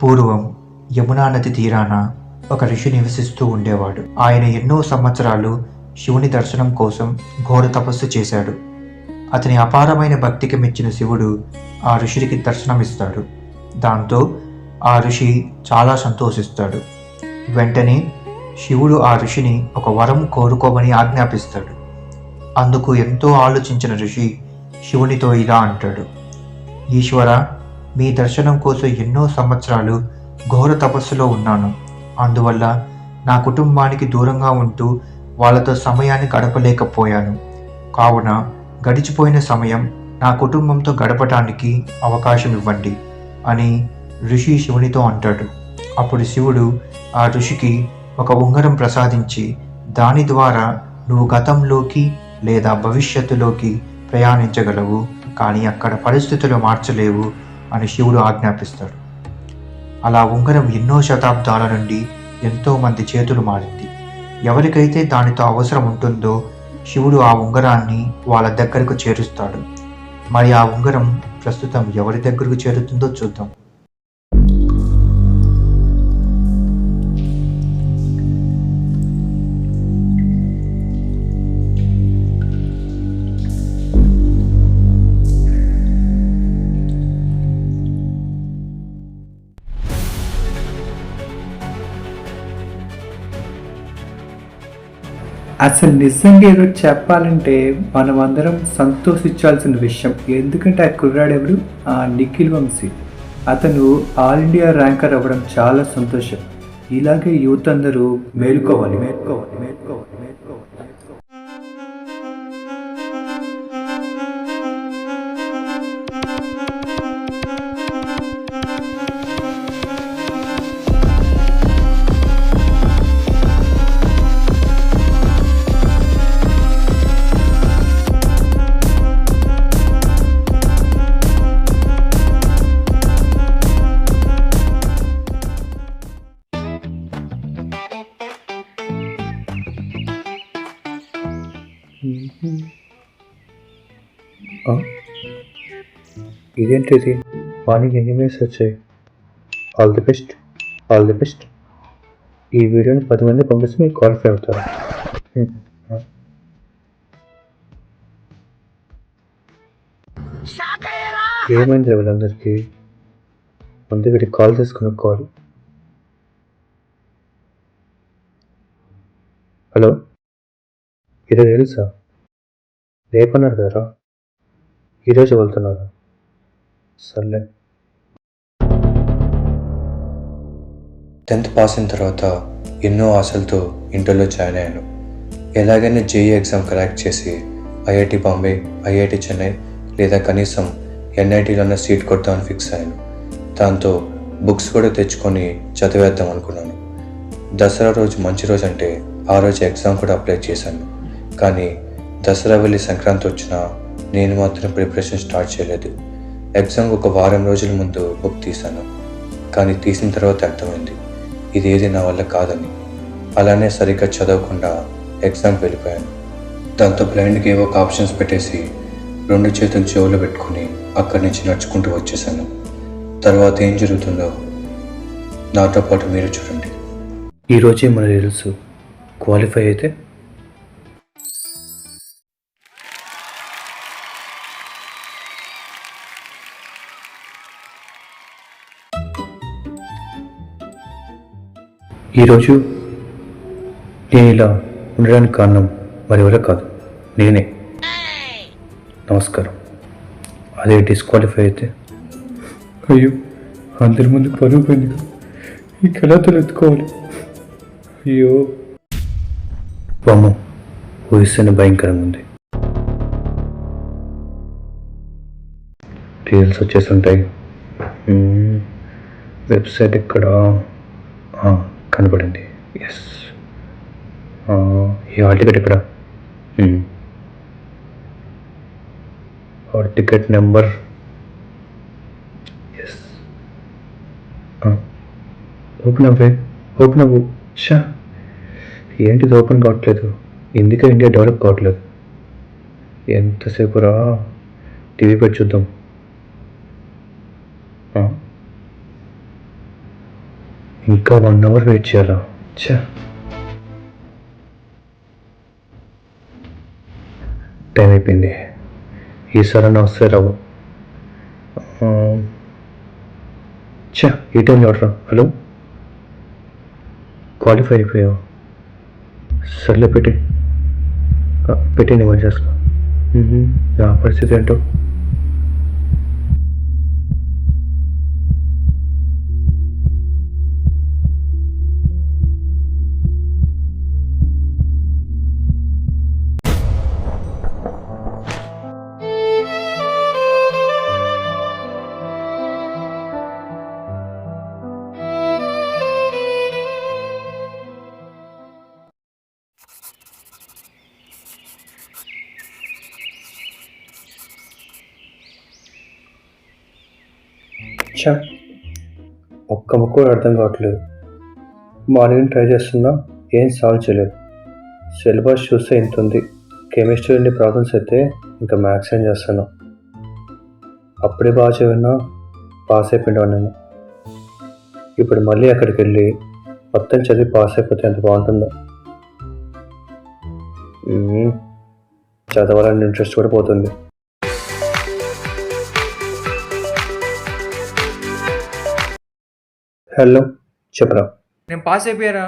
పూర్వం యమునా నది తీరాన ఒక ఋషి నివసిస్తూ ఉండేవాడు. ఆయన ఎన్నో సంవత్సరాలు శివుని దర్శనం కోసం ఘోర తపస్సు చేశాడు. అతని అపారమైన భక్తికి మెచ్చిన శివుడు ఆ ఋషికి దర్శనమిస్తాడు. దాంతో ఆ ఋషి చాలా సంతోషిస్తాడు. వెంటనే శివుడు ఆ ఋషిని ఒక వరం కోరుకోమని ఆజ్ఞాపిస్తాడు. అందుకు ఎంతో ఆలోచించిన ఋషి శివునితో ఇలా అంటాడు: ఈశ్వర, మీ దర్శనం కోసం ఎన్నో సంవత్సరాలు ఘోర తపస్సులో ఉన్నాను. అందువల్ల నా కుటుంబానికి దూరంగా ఉంటూ వాళ్ళతో సమయాన్ని గడపలేకపోయాను. కావున గడిచిపోయిన సమయం నా కుటుంబంతో గడపటానికి అవకాశం ఇవ్వండి అని ఋషి శివునితో అంటాడు. అప్పుడు శివుడు ఆ ఋషికి ఒక ఉంగరం ప్రసాదించి, దాని ద్వారా నువ్వు గతంలోకి లేదా భవిష్యత్తులోకి ప్రయాణించగలవు, కానీ అక్కడ పరిస్థితులు మార్చలేవు అని శివుడు ఆజ్ఞాపిస్తాడు. అలా ఉంగరం ఎన్నో శతాబ్దాల నుండి ఎంతోమంది చేతులు మారింది. ఎవరికైతే దానితో అవసరం ఉంటుందో శివుడు ఆ ఉంగరాన్ని వాళ్ళ దగ్గరకు చేరుస్తాడు. మరి ఆ ఉంగరం ప్రస్తుతం ఎవరి దగ్గరకు చేరుతుందో చూద్దాం. అసలు నిజంగా ఏదో చెప్పాలంటే మనం అందరం సంతోషించాల్సిన విషయం. ఎందుకంటే ఆ కుర్రాడెవరు, ఆ నిఖిల్ వంశీ, అతను ఆల్ ఇండియా ర్యాంకర్ అవ్వడం చాలా సంతోషం. ఇలాగే యూత్ అందరూ మేలుకోవాలి. ఇదేంటిది? మార్నింగ్ ఎనీమేస్ వచ్చాయి. All the best. ఈ వీడియోని 10 మంది పంపిస్తే మీరు క్వాలిఫై అవుతారు. ఏమైంది వీళ్ళందరికీ? ముందు వీటికి కాల్ చేసుకుని హలో, ఈరోజు తెలుసా? రేపన్నారు కదా, ఈరోజు వెళ్తున్నారా? సర్లే. 10th పాస్ అయిన తర్వాత ఎన్నో ఆశలతో ఇంటర్లో జాయిన్ అయ్యాను. ఎలాగైనా జేఈ ఎగ్జామ్ క్రాక్ చేసి ఐఐటి బాంబే, ఐఐటి చెన్నై లేదా కనీసం ఎన్ఐటీలోనే సీట్ కొడతామని ఫిక్స్ అయ్యాను. దాంతో బుక్స్ కూడా తెచ్చుకొని చదివేద్దాం అనుకున్నాను. దసరా రోజు మంచి రోజు అంటే ఆ రోజు ఎగ్జామ్ కూడా అప్లై చేశాను. కానీ దసరా వెళ్ళి సంక్రాంతి వచ్చినా నేను మాత్రం ప్రిపరేషన్ స్టార్ట్ చేయలేదు. ఎగ్జామ్ ఒక వారం రోజుల ముందు బుక్ తీశాను. కానీ తీసిన తర్వాత అర్థమైంది ఇదేది నా వల్ల కాదని. అలానే సరిగ్గా చదవకుండా ఎగ్జామ్కి వెళ్ళిపోయాను. దాంతో బ్లైండ్కి ఏవో ఒక ఆప్షన్స్ పెట్టేసి 2 చేతులు చెవులు పెట్టుకుని అక్కడి నుంచి నడుచుకుంటూ వచ్చేసాను. తర్వాత ఏం జరుగుతుందో నాతో పాటు మీరు చూడండి. ఈరోజే మన తెలుసు క్వాలిఫై అయితే ఈరోజు నేను ఇలా ఉండడానికి కారణం మరెవరో కాదు, నేనే. నమస్కారం. అదే డిస్క్వాలిఫై అయితే అయ్యో అందరి ముందు పరుగు పోయింది, ఈ కళాతలు ఎత్తుకోవాలి. అయ్యో వామ్మో, ఊహిస్తేనే భయంకరంగా ఉంది. రీల్స్ వచ్చేస్తుంటాయి. వెబ్సైట్ ఇక్కడ కనపడింది. ఎస్, ఈ హాల్ టికెట్ ఇక్కడ, hall ticket number. Yes, open అవ్వు. షా, ఏంటిది ఓపెన్ కావట్లేదు? ఎందుకే ఇండియా డెవలప్ కావట్లేదు? ఎంతసేపు రా, టీవీ పెట్టి చూద్దాం. ఇంకా 1 అవర్ వెయిట్ చేయాలా? ఛా! టైం అయిపోయింది. ఈసారి వస్తే రావు. ఛా! ఈ టైంలో ఎవరురా? హలో, క్వాలిఫై అయిపోయావు. సర్లే పెట్టి నేను చేస్తా. నా పరిస్థితి ఏంటో. ఛా! ఒక్క ముక్క కూడా అర్థం కావట్లేదు. మార్నింగ్ ట్రై చేస్తున్నా, ఏం సాల్వ్ చేయలేదు. సిలబస్ చూస్తే ఇంత ఉంది. కెమిస్ట్రీ నుండి ప్రాబ్లమ్స్ అయితే ఇంకా మ్యాథ్స్ ఏం చేస్తాను. అప్పుడే బాగా చదివినా పాస్ అయిపోయాను నేను. ఇప్పుడు మళ్ళీ అక్కడికి వెళ్ళి మొత్తం చదివి పాస్ అయిపోతే ఎంత బాగుంటుందో. చదవాలని ఇంట్రెస్ట్ కూడా పోతుంది. హలో, చెప్పరా? నేను పాస్ అయిపోయారా?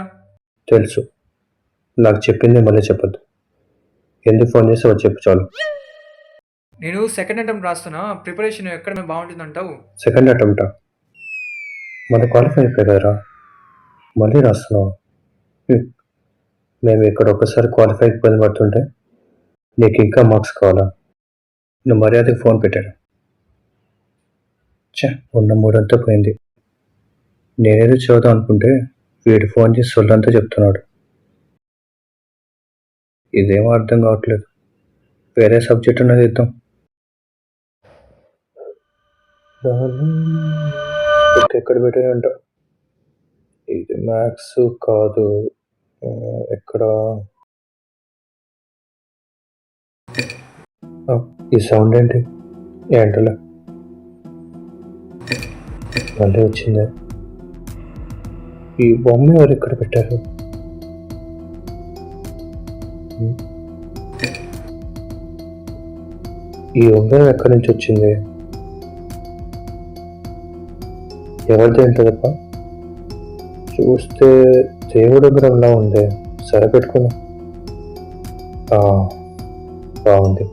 తెలుసు. నాకు చెప్పింది మళ్ళీ చెప్పొద్దు. ఎందుకు ఫోన్ చేసి వచ్చి చెప్పు చాలు. నేను సెకండ్ అటెంప్ట్ రాస్తున్నా. ప్రిపరేషన్ ఎక్కడ బాగుంటుందంటావు? సెకండ్ అటెంప్టా? మన క్వాలిఫై అయిపోయి కదరా, మళ్ళీ రాస్తున్నావు. మేము ఇక్కడ ఒకసారి క్వాలిఫై ఇబ్బంది పడుతుంటే నీకు ఇంకా మార్క్స్ కావాలా? నువ్వు మర్యాదకి ఫోన్ పెట్టారు. ఉన్న మూడంతా పోయింది. నేనేదో చదువుదాం అనుకుంటే వీడు ఫోన్ చేసి సొల్లంతా చెప్తున్నాడు. ఇదేమో అర్థం కావట్లేదు. వేరే సబ్జెక్ట్ ఉన్నది ఇద్దాం. ఎక్కడ పెట్టానంట? ఇది మ్యాథ్స్ కాదు. ఎక్కడ ఈ సౌండ్ ఏంటి? ఏంటలే మళ్ళీ వచ్చిందే. ఈ బొమ్మ ఎవరు ఇక్కడ పెట్టారు? ఈ ఉంగరం ఎక్కడి నుంచి వచ్చింది? ఎవరిది ఏంటదప్ప? చూస్తే దేవుడు ఉంగరంలా ఉంది. సరే పెట్టుకున్నా. బాగుంది.